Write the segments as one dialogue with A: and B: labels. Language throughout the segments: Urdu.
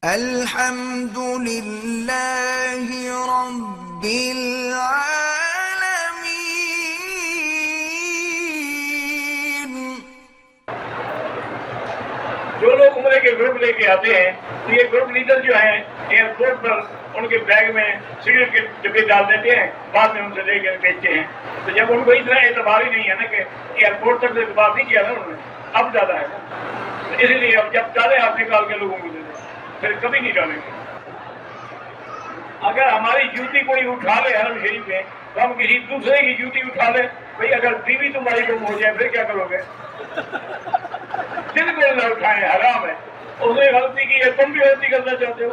A: الحمد لله رب العالمين۔
B: جو لوگ عمرے کے گروپ لے کے آتے ہیں تو یہ گروپ لیڈر جو ہیں ایئرپورٹ پر ان کے بیگ میں سگریٹ کے ڈبے ڈال دیتے ہیں، بعد میں ان سے لے کر بیچتے ہیں۔ تو جب ان کو اتنا اعتبار ہی نہیں ہے نا کہ ایئرپورٹ تک اعتبار نہیں کیا نا انہوں نے، اب زیادہ ہے نا، اسی لیے اب جب ڈالے آپ نکال کے لوگوں کو دے دیں، پھر کبھی نہیں ڈالیں گے۔ اگر ہماری جوتی کوئی اٹھا لے حرم شریف میں تو ہم کسی دوسرے کی جوتی اٹھا لیں، بھائی اگر بیوی تمہاری گم ہو جائے پھر کیا کرو گے؟ دل کو نہ اٹھائیں، حرام ہے۔ اس نے غلطی کی ہے، تم بھی غلطی کرنا چاہتے ہو،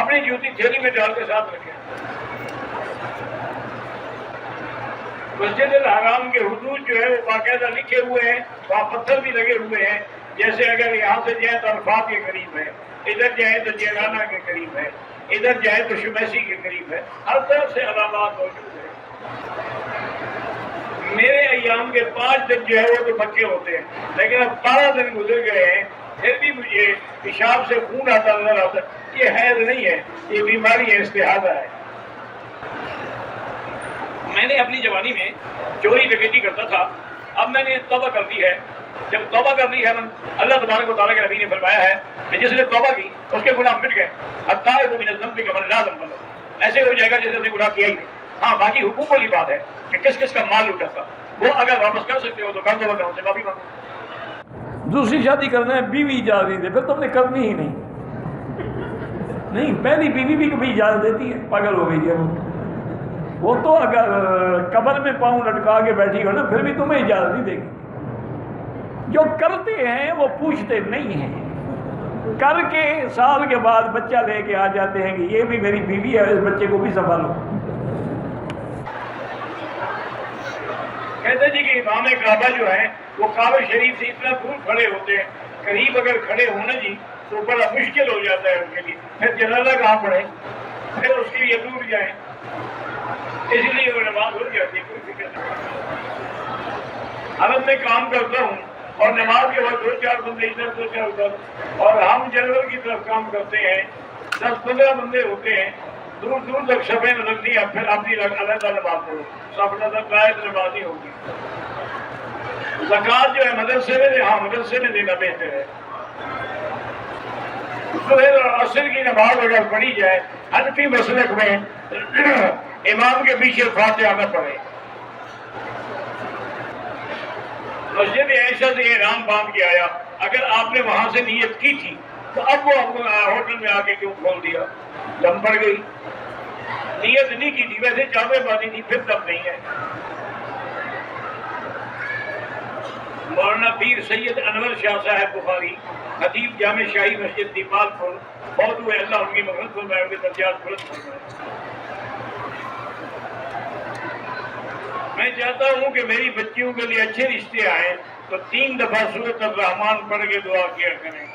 B: اپنی جوتی تھیلی میں ڈال کے ساتھ رکھیں۔ مسجد الحرام کے حدود جو ہے وہ باقاعدہ لکھے ہوئے ہیں، وہاں پتھر بھی لگے ہوئے ہیں، جیسے اگر یہاں سے جائیں تو عرفات کے قریب ہے، ادھر جائیں تو جیلانہ کے قریب ہے، ادھر جائیں تو شمیسی کے قریب ہے، ہر طرف سے علامات موجود ہیں۔ میرے ایام کے 5 دن جو ہے وہ تو پکے ہوتے ہیں، لیکن اب 12 دن گزر گئے ہیں، پھر بھی مجھے پیشاب سے خون آتا نظر آتا ہے۔ یہ حیض نہیں ہے، یہ بیماری ہے، استحاضہ ہے۔ میں نے اپنی جوانی میں چوری ڈکیتی کرتا تھا، اب میں نے توبہ کر دی ہے۔ جب توبہ کر دی ہے، اللہ تبارک و تعالیٰ کے نبی نے فرمایا ہے کہ جس نے توبہ کی اس کے گناہ مٹ گئے، التائب من الذنب کمن لا ذنب لہ، ایسے ہو جائے گا جیسے نے گناہ کیا ہی نہیں۔ ہاں، باقی حقوق والی بات ہے کہ کس کس کا مال لوٹا تھا، وہ اگر واپس کر سکتے ہو تو کر دو، ورنہ ان سے معافی مانگو۔
C: دوسری شادی کرنا ہے، بیوی اجازت نہیں دے، پھر تم نے کرنی ہی نہیں۔ پہلی بیوی بھی کبھی اجازت دیتی ہے؟ پاگل ہو گئی ہے وہ تو اگر قبر میں پاؤں لٹکا کے بیٹھی ہو نا پھر بھی تمہیں اجازت نہیں دے گی۔ جو کرتے ہیں وہ پوچھتے نہیں ہیں، کر کے سال کے بعد بچہ لے کے آ جاتے ہیں کہ یہ بھی میری بیوی ہے، اس بچے کو بھی سنبھالو۔
B: کہتے جی کہ امام کعبہ جو ہے وہ کعبہ شریف سے اتنا دور کھڑے ہوتے ہیں، قریب اگر کھڑے ہونا جی تو بڑا مشکل ہو جاتا ہے ان کے لیے، پھر جنازہ کہاں پڑھیں، پھر اس کے لیے دور جائیں، اس لیے وہ نماز ہو جاتی ہے، کوئی فکر نہیں۔ حرم میں کام کرتا ہوں اور نماز کے بعد 2-4 بندے ادھر 2-4 ادھر، اور ہم جنرل کی طرف کام کرتے ہیں، 10-15 بندے ہوتے ہیں، دور دور تک شبیں نظر اب پھر اپنی علیحدہ نماز پڑھو، سب نظر قائد نماز ہی ہوگی۔ زکوٰۃ جو ہے مدرسے میں دے، ہاں مدرسے میں دینا بہتر ہے۔ ظہر اور عصر کی نماز اگر پڑھی جائے حنفی مسلک میں امام کے پیچھے فاتحہ نہ پڑھے۔ مسجد عائشہ سے احرام باندھ کے آیا، اگر آپ نے وہاں سے نیت کی تھی تو اب وہ ہوٹل میں آ کے کیوں کھول دیا؟ دم پڑ گئی، نیت نہیں کی تھی، ویسے چادر باندھی تھی، پھر دم نہیں ہے۔ مولانا پیر سید انور شاہ صاحب بخاری، خطیب جامع شاہی مسجد دیپال پور، بہت ہوئے، اللہ ان کی مغفرت فرمائے، ان کے درجات بلند فرمائے۔ میں چاہتا ہوں کہ میری بچیوں کے لیے اچھے رشتے آئیں تو 3 دفعہ سورۃ الرحمن پڑھ کے دعا کیا کریں۔